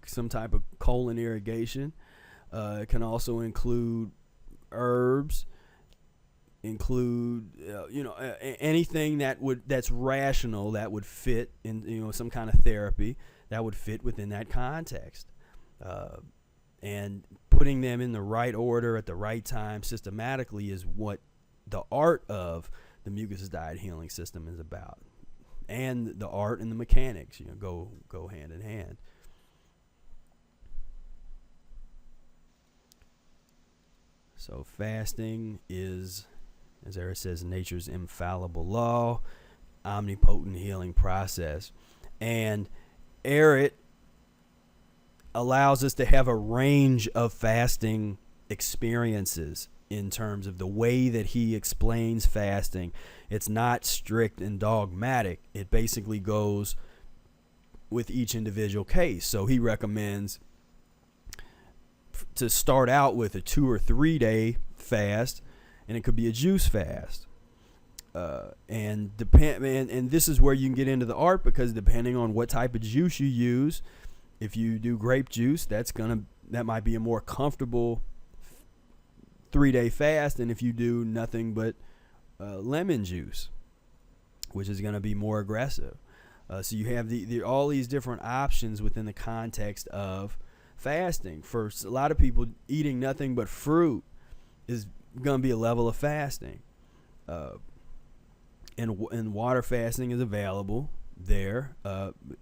some type of colon irrigation. It can also include herbs, anything that's rational, that would fit in some kind of therapy that would fit within that context, and putting them in the right order at the right time systematically is what the art of the Mucusless Diet Healing System is about. And the art and the mechanics, go hand in hand. So fasting is, as Ehret says, nature's infallible law, omnipotent healing process. And Ehret allows us to have a range of fasting experiences in terms of the way that he explains fasting. It's not strict and dogmatic. It basically goes with each individual case. So he recommends to start out with a 2 or 3 day fast, and it could be a juice fast. And this is where you can get into the art, because depending on what type of juice you use, if you do grape juice, that might be a more comfortable 3-day fast than if you do nothing but lemon juice, which is going to be more aggressive. So you have all these different options within the context of fasting. For a lot of people, eating nothing but fruit is going to be a level of fasting. And water fasting is available there.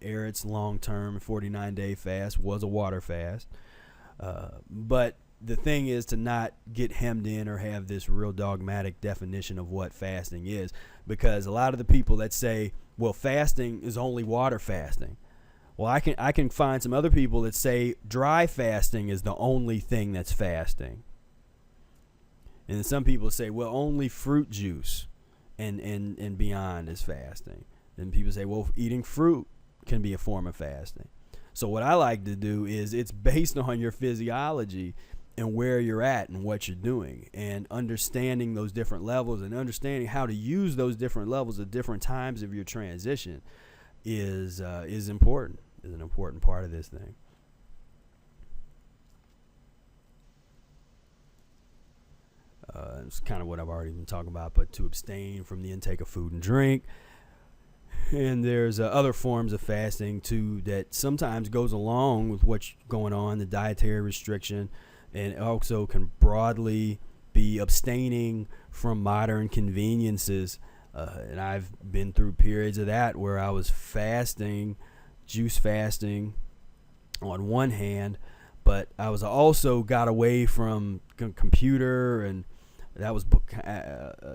Ehret's long-term 49-day fast was a water fast. But the thing is to not get hemmed in or have this real dogmatic definition of what fasting is, because a lot of the people that say, well, fasting is only water fasting. Well, I can find some other people that say dry fasting is the only thing that's fasting. And some people say, well, only fruit juice and beyond is fasting. Then people say, well, eating fruit can be a form of fasting. So what I like to do is it's based on your physiology and where you're at and what you're doing, and understanding those different levels and understanding how to use those different levels at different times of your transition is important, is an important part of this thing. It's kind of what I've already been talking about, but to abstain from the intake of food and drink. And there's other forms of fasting too that sometimes goes along with what's going on, the dietary restriction, and it also can broadly be abstaining from modern conveniences. And I've been through periods of that where I was fasting, juice fasting on one hand, but I was also got away from computer, and that was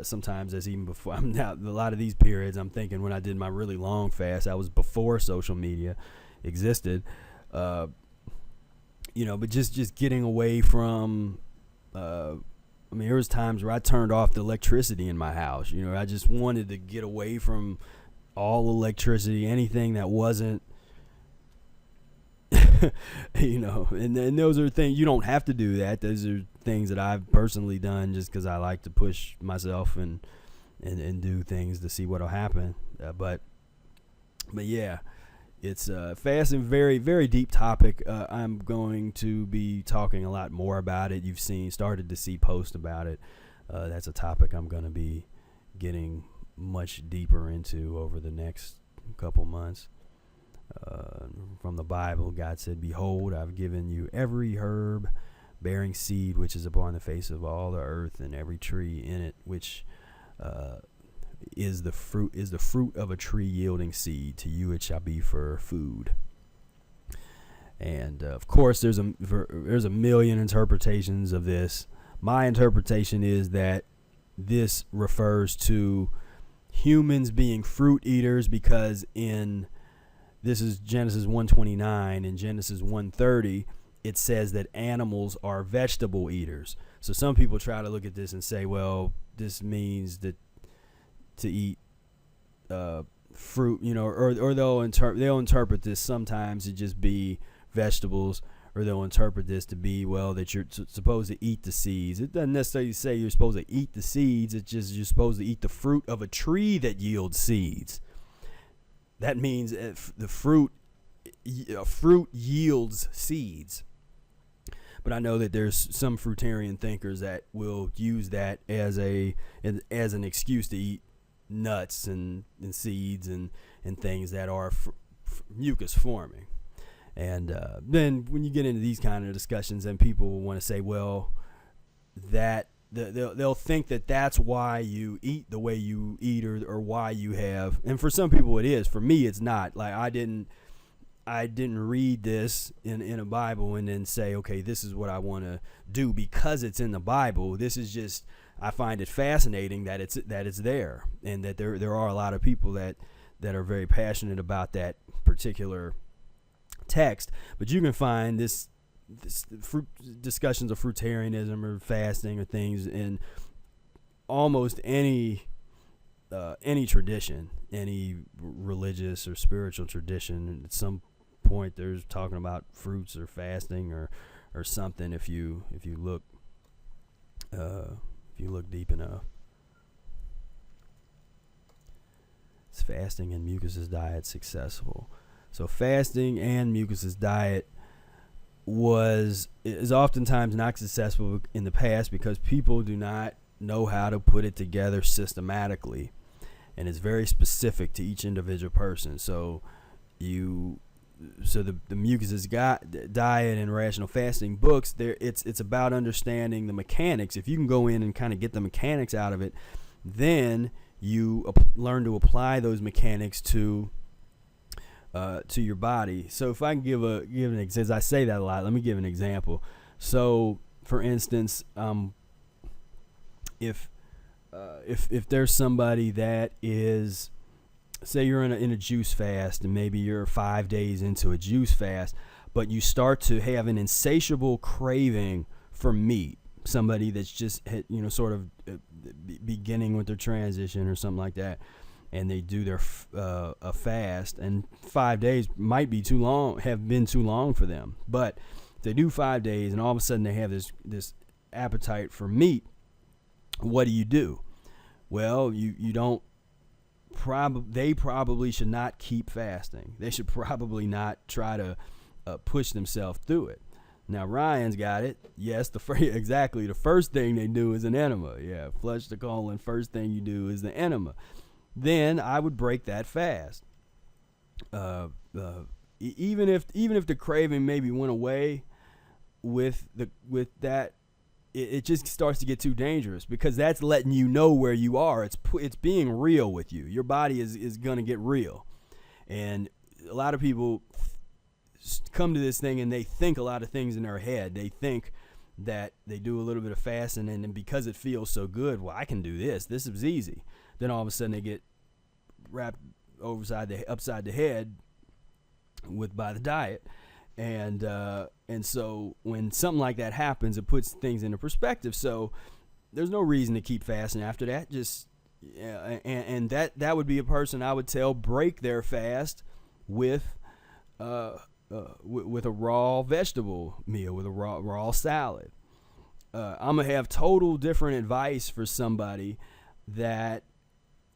sometimes that's even before. I'm now, a lot of these periods I'm thinking when I did my really long fast, I was before social media existed, but just getting away from, there was times where I turned off the electricity in my house. I just wanted to get away from all electricity, anything that wasn't, and those are things you don't have to do that. Those are things that I've personally done just because I like to push myself and do things to see what'll happen. But yeah, it's fasting, very, very deep topic. I'm going to be talking a lot more about it. You've started to see posts about it. That's a topic I'm going to be getting much deeper into over the next couple months. From the Bible, God said, "Behold, I've given you every herb bearing seed which is upon the face of all the earth, and every tree in it which is the fruit of a tree yielding seed. To you it shall be for food." And of course, there's a million interpretations of this. My interpretation is that this refers to humans being fruit eaters, because this is Genesis 1:29, and Genesis 1:30, it says that animals are vegetable eaters. So some people try to look at this and say, well, this means that to eat fruit, or they'll interpret this sometimes to just be vegetables, or they'll interpret this to be, well, that you're supposed to eat the seeds. It doesn't necessarily say you're supposed to eat the seeds. It's just you're supposed to eat the fruit of a tree that yields seeds. That means the fruit yields seeds. But I know that there's some fruitarian thinkers that will use that as an excuse to eat nuts and seeds and things that are mucus forming. And then when you get into these kind of discussions, then people will want to say, well, that they'll think that that's why you eat the way you eat, or why you have. And for some people it is. For me, it's not. Like I didn't read this in a Bible and then say, okay, this is what I want to do because it's in the Bible. This is just, I find it fascinating that it's there, and that there are a lot of people that are very passionate about that particular text. But you can find this discussions of fruitarianism or fasting or things in almost any tradition, any religious or spiritual tradition. At some point, there's talking about fruits or fasting or something. If you look deep enough, is fasting and Mucusless diet successful? So fasting and Mucusless diet is oftentimes not successful in the past because people do not know how to put it together systematically, and it's very specific to each individual person. So the Mucusless diet and rational fasting books, it's about understanding the mechanics. If you can go in and kind of get the mechanics out of it, then you learn to apply those mechanics to your body. So if I can give an example, I say that a lot. Let me give an example. So, for instance, if there's somebody that is, say you're in a juice fast, and maybe you're 5 days into a juice fast, but you start to have an insatiable craving for meat. somebody that's just sort of beginning with their transition or something like that, and they do their a fast, and 5 days might be too long, have been too long for them. But if they do 5 days and all of a sudden they have this appetite for meat, what do? Well, you don't. They probably should not keep fasting. They should probably not try to push themselves through it. Now Ryan's got it. Yes, exactly. The first thing they do is an enema. Yeah, flush the colon. First thing you do is the enema. Then I would break that fast. Even if the craving maybe went away with that, it just starts to get too dangerous, because that's letting you know where you are. It's being real with you. Your body is gonna get real, and a lot of people come to this thing and they think a lot of things in their head. They think that they do a little bit of fasting, and then because it feels so good, well, I can do this. This is easy. Then all of a sudden they get wrapped upside the head by the diet, and so when something like that happens, it puts things into perspective. So there's no reason to keep fasting after that. Just and that would be a person I would tell break their fast with a raw vegetable meal, with a raw salad. I'm gonna have total different advice for somebody that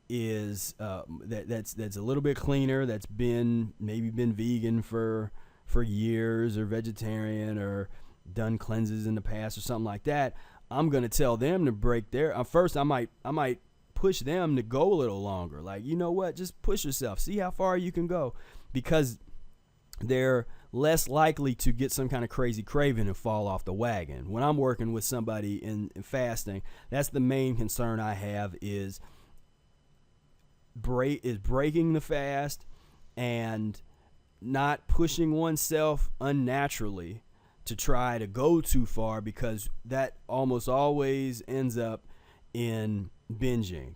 is that's a little bit cleaner, that's maybe been vegan for years, or vegetarian, or done cleanses in the past or something like that. I'm gonna tell them to break their. First, I might push them to go a little longer. Like, you know what? Just push yourself. See how far you can go, because they're less likely to get some kind of crazy craving and fall off the wagon. When I'm working with somebody in fasting, that's the main concern I have is breaking the fast and not pushing oneself unnaturally to try to go too far, because that almost always ends up in binging.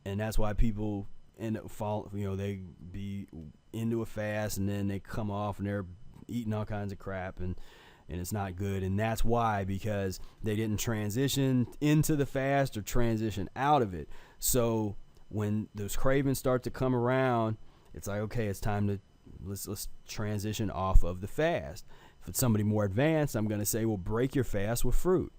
And that's why people end up they be into a fast and then they come off and they're eating all kinds of crap, and it's not good. And that's why, because they didn't transition into the fast or transition out of it. So when those cravings start to come around, it's like, okay, it's time to let's transition off of the fast. If it's somebody more advanced, I'm going to say, well, break your fast with fruit.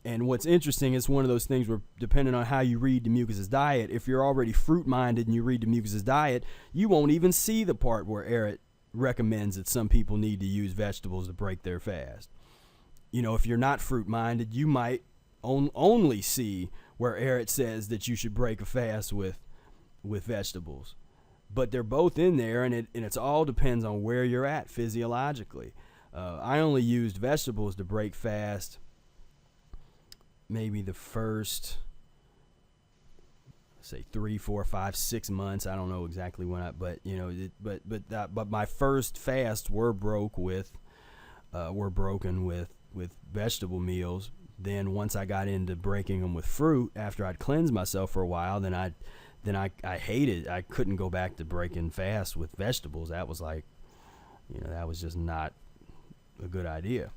And what's interesting, it's one of those things where, depending on how you read the Mucusless Diet, if you're already fruit-minded and you read the Mucusless Diet, you won't even see the part where Ehret recommends that some people need to use vegetables to break their fast. If you're not fruit-minded, you might only see where Ehret says that you should break a fast with vegetables. But they're both in there, and it all depends on where you're at physiologically. I only used vegetables to break fast maybe the first, say, 3, 4, 5, 6 months. I don't know exactly when but my first fasts were broken with vegetable meals. Then once I got into breaking them with fruit, after I'd cleansed myself for a while, then I hated. I couldn't go back to breaking fast with vegetables. That was like, that was just not a good idea.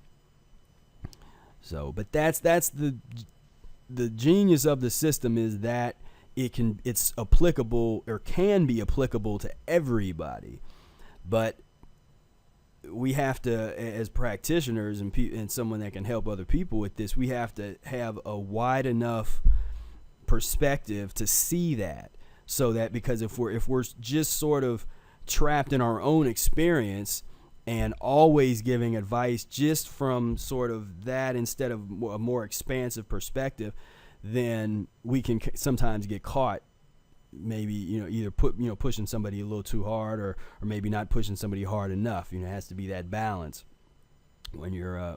So, but that's the genius of the system, is that it's applicable, or can be applicable, to everybody. But we have to, as practitioners and someone that can help other people with this, we have to have a wide enough perspective to see that, so that, because if we're just sort of trapped in our own experience and always giving advice just from sort of that instead of a more expansive perspective, then we can sometimes get caught maybe either pushing somebody a little too hard, or maybe not pushing somebody hard enough. It has to be that balance when you're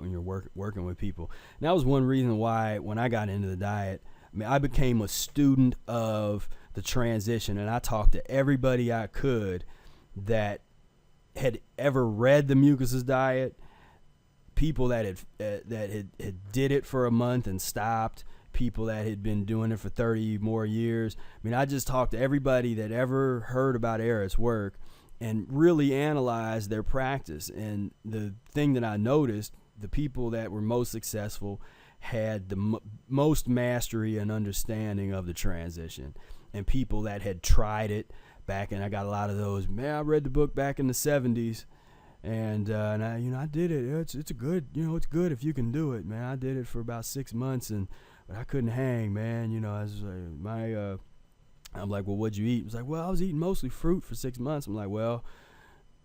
working with people. And that was one reason why, when I got into the diet, I became a student of the transition, and I talked to everybody I could that had ever read the Mucusless Diet, people that had did it for a month and stopped, people that had been doing it for 30 more years. I just talked to everybody that ever heard about Ehret's work, and really analyze their practice. And the thing that I noticed, the people that were most successful had the most mastery and understanding of the transition, and people that had tried it back, and I got a lot of those, man, I read the book back in the 70s, and I did it. It's a good, it's good if you can do it, man. I did it for about 6 months, but I couldn't hang, man. I was like, I'm like, well, what'd you eat? It was like, well, I was eating mostly fruit for 6 months. I'm like, well,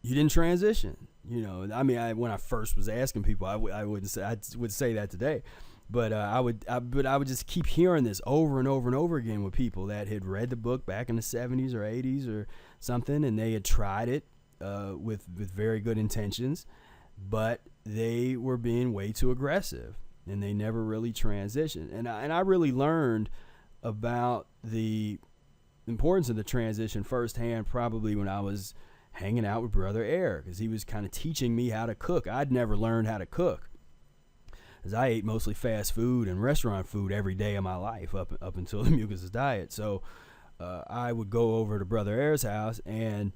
you didn't transition. When I first was asking people, I would say that today, but I would just keep hearing this over and over and over again with people that had read the book back in the 70s or 80s or something, and they had tried it with very good intentions, but they were being way too aggressive, and they never really transitioned. And I really learned about the importance of the transition firsthand probably when I was hanging out with Brother Ehret, because he was kind of teaching me how to cook. I'd never learned how to cook, because I ate mostly fast food and restaurant food every day of my life up until the Mucusless Diet. So I would go over to Brother Ehret's house, and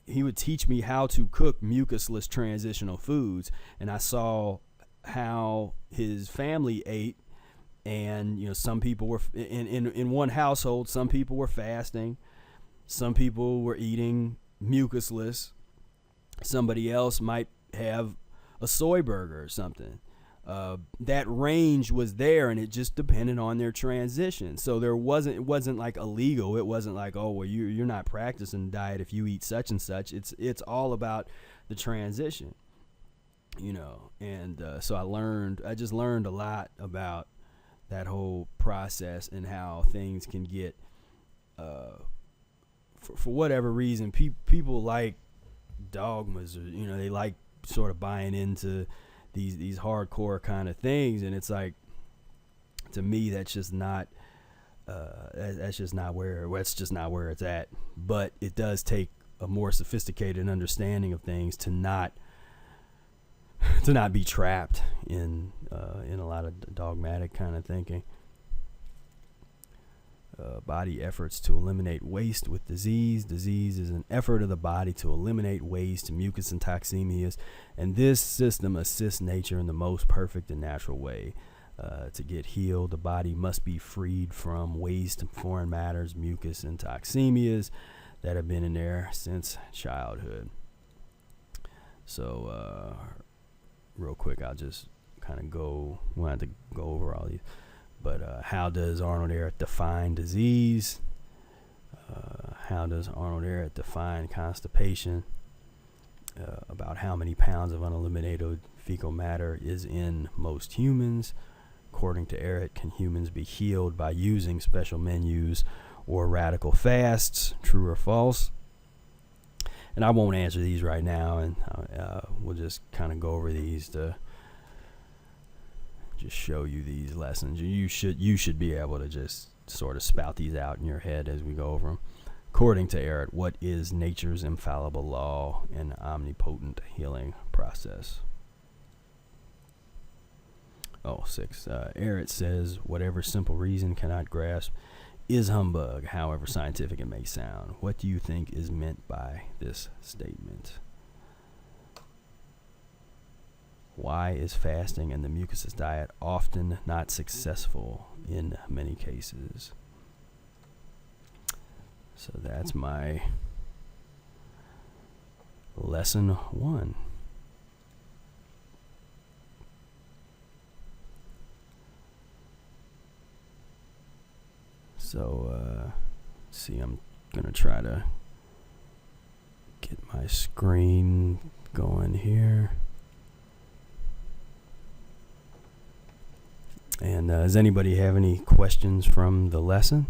he would teach me how to cook mucusless transitional foods, and I saw how his family ate. And some people were in one household. Some people were fasting. Some people were eating mucusless. Somebody else might have a soy burger or something. That range was there, and it just depended on their transition. So it wasn't like illegal. It wasn't like, oh, well, you're not practicing diet if you eat such and such. It's all about the transition, And so I just learned a lot about that whole process and how things can get, for whatever reason, people like dogmas, or they like sort of buying into these hardcore kind of things, and it's like, to me, that's just not where it's at. But it does take a more sophisticated understanding of things to not be trapped in a lot of dogmatic kind of thinking. Body efforts to eliminate waste with disease. Disease is an effort of the body to eliminate waste, mucus, and toxemias, and this system assists nature in the most perfect and natural way. To get healed, the body must be freed from waste, foreign matters, mucus, and toxemias that have been in there since childhood. So, real quick, I'll just kind of we want to go over all these. But how does Arnold Ehret define disease? How does Arnold Ehret define constipation? About how many pounds of uneliminated fecal matter is in most humans? According to Ehret, can humans be healed by using special menus or radical fasts? True or false? And I won't answer these right now, and we'll just kind of go over these to just show you these lessons. You should be able to just sort of spout these out in your head as we go over them. According to Ehret, what is nature's infallible law and omnipotent healing process? 6. Ehret says, whatever simple reason cannot grasp is humbug, however scientific it may sound. What do you think is meant by this statement? Why is fasting and the Mucusless diet often not successful in many cases? So that's my lesson 1. So, see, I'm going to try to get my screen going here. And does anybody have any questions from the lesson?